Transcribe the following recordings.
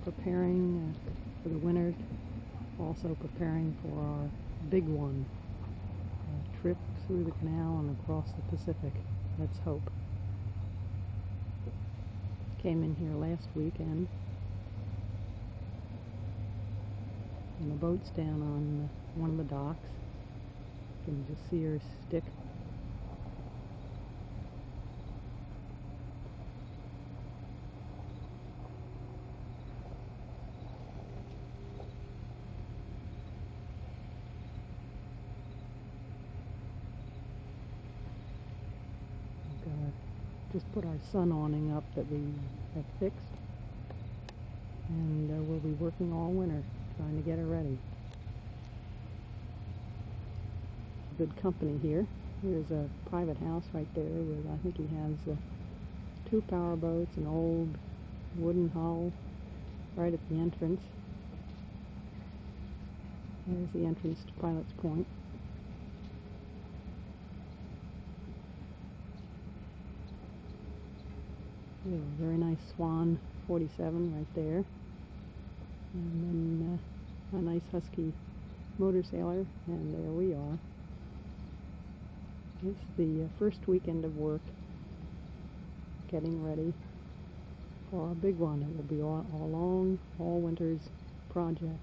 preparing for the winter, also preparing for our big one, a trip through the canal and across the Pacific. Let's hope. Came in here last weekend, and the boat's down on one of the docks. You can just see her stick. Just put our sun awning up that we have fixed, and we'll be working all winter trying to get her ready. Good company here. Here's a private house right there with, I think he has 2 power boats, an old wooden hull right at the entrance. There's the entrance to Pilot's Point. Yeah, very nice Swan 47 right there, and then a nice Husky motor sailor, and there we are. It's the first weekend of work, getting ready for our big one. It will be all winter's project.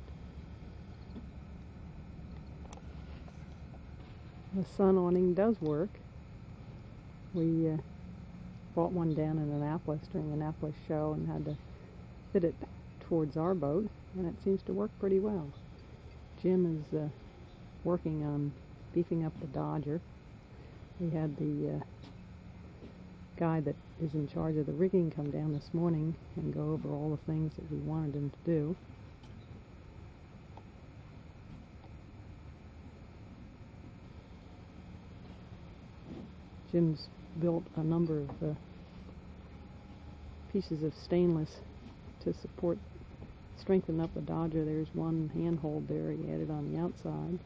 The sun awning does work. We bought one down in Annapolis during the Annapolis show and had to fit it towards our boat, and it seems to work pretty well. Jim is working on beefing up the Dodger. We had the guy that is in charge of the rigging come down this morning and go over all the things that we wanted him to do. Jim's built a number of pieces of stainless to strengthen up the Dodger. There's one handhold there he added on the outside,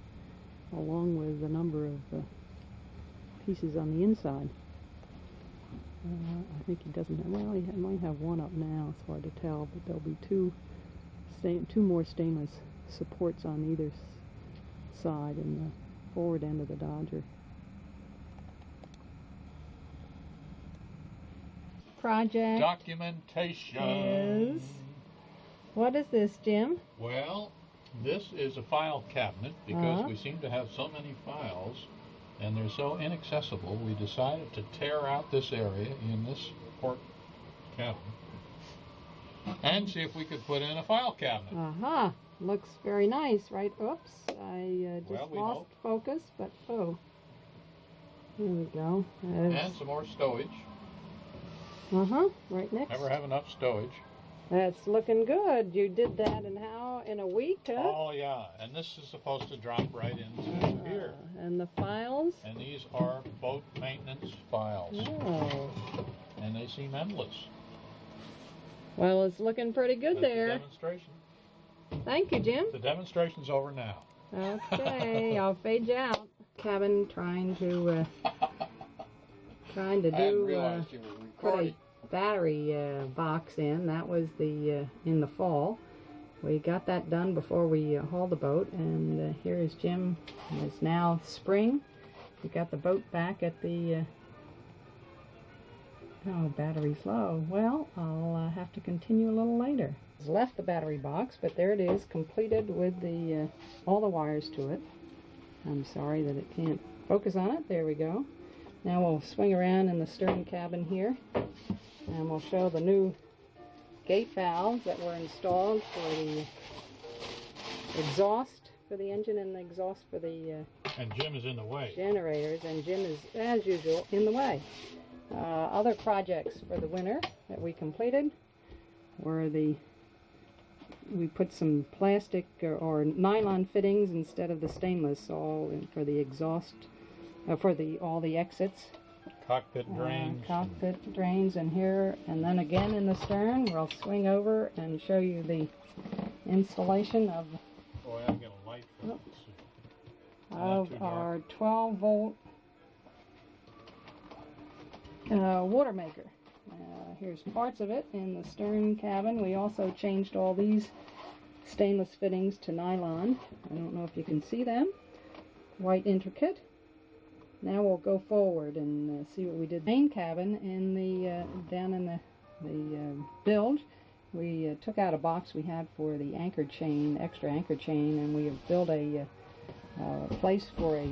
along with a number of pieces on the inside. I think he doesn't have, well, he might have one up now, it's hard to tell, but there'll be two more stainless supports on either side in the forward end of the Dodger. Project documentation is, what is this, Jim? Well, this is a file cabinet because we seem to have so many files and they're so inaccessible. We decided to tear out this area in this port cabin and see if we could put in a file cabinet. Looks very nice, right? Oops, I just lost focus, but here we go. And some more stowage. Right next. Never have enough stowage. That's looking good. You did that in a week, huh? Oh yeah, and this is supposed to drop right into here. And the files? And these are boat maintenance files. Oh. And they seem endless. Well, it's looking pretty good there. The demonstration. Thank you, Jim. The demonstration's over now. Okay, I'll fade you out. Cabin trying to do put a battery box in. That was the in the fall. We got that done before we hauled the boat, and here is Jim. It's now spring. We got the boat back at the battery's low. Well, I'll have to continue a little later. It's left the battery box, but there it is, completed with the all the wires to it. I'm sorry that it can't focus on it. There we go. Now we'll swing around in the stern cabin here, and we'll show the new gate valves that were installed for the exhaust for the engine and the exhaust for the and Jim is in the way. Generators, and Jim is, as usual, in the way. Other projects for the winter that we completed were we put some plastic or nylon fittings instead of the stainless, all for the exhaust, for all the exits. Cockpit drains. Cockpit drains in here, and then again in the stern. We'll swing over and show you the installation of Boy, I get a light for this. Of our 12-volt water maker. Here's parts of it in the stern cabin. We also changed all these stainless fittings to nylon. I don't know if you can see them. White intricate. Now we'll go forward and see what we did. Main cabin in the down in the bilge. We took out a box we had for the anchor chain, extra anchor chain, and we have built a place for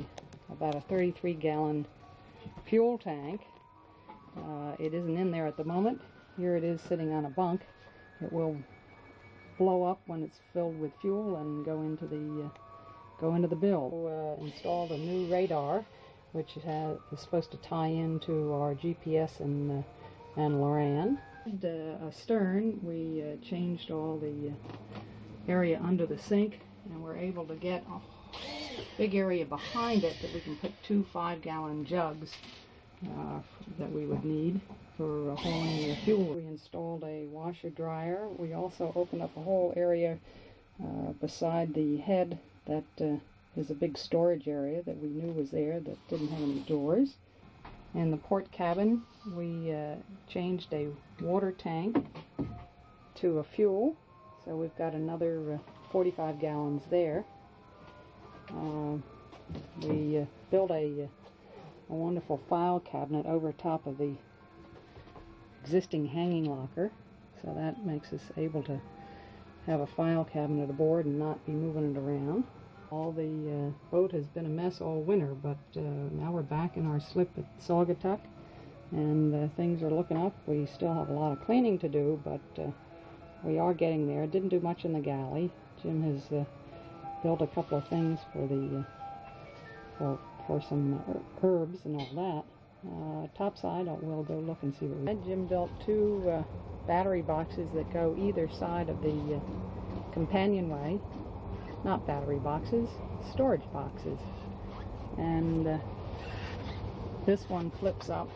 about a 33-gallon fuel tank. It isn't in there at the moment. Here it is sitting on a bunk. It will blow up when it's filled with fuel and go into the bilge. Installed a new radar, which is supposed to tie into our GPS and LORAN. Astern, we changed all the area under the sink, and we're able to get a big area behind it that we can put 2 5-gallon jugs that we would need for holding the fuel. We installed a washer dryer. We also opened up a whole area beside the head that is a big storage area that we knew was there that didn't have any doors. In the port cabin, we changed a water tank to a fuel, so we've got another 45 gallons there. We built a wonderful file cabinet over top of the existing hanging locker, so that makes us able to have a file cabinet aboard and not be moving it around. All the boat has been a mess all winter, but now we're back in our slip at Saugatuck, and things are looking up. We still have a lot of cleaning to do, but we are getting there. Didn't do much in the galley. Jim has built a couple of things for the for some herbs and all that. Topside, we'll go look and see what we. Jim built 2 battery boxes that go either side of the companionway. Not battery boxes, storage boxes. And this one flips up.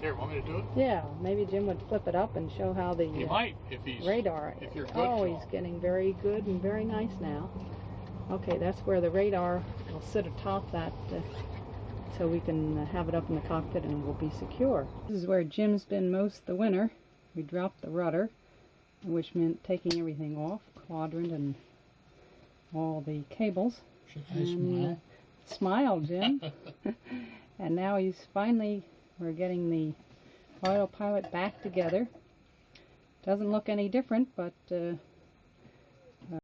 Here, want me to do it? Yeah, maybe Jim would flip it up and show how the he might, if he's radar. If you're good, oh, he's getting very good and very nice now. Okay, that's where the radar will sit atop that, so we can have it up in the cockpit and it will be secure. This is where Jim's been most of the winter. We dropped the rudder, which meant taking everything off, quadrant and all the cables. Should I smile? Smile, Jim. And now we're getting the autopilot back together. Doesn't look any different, but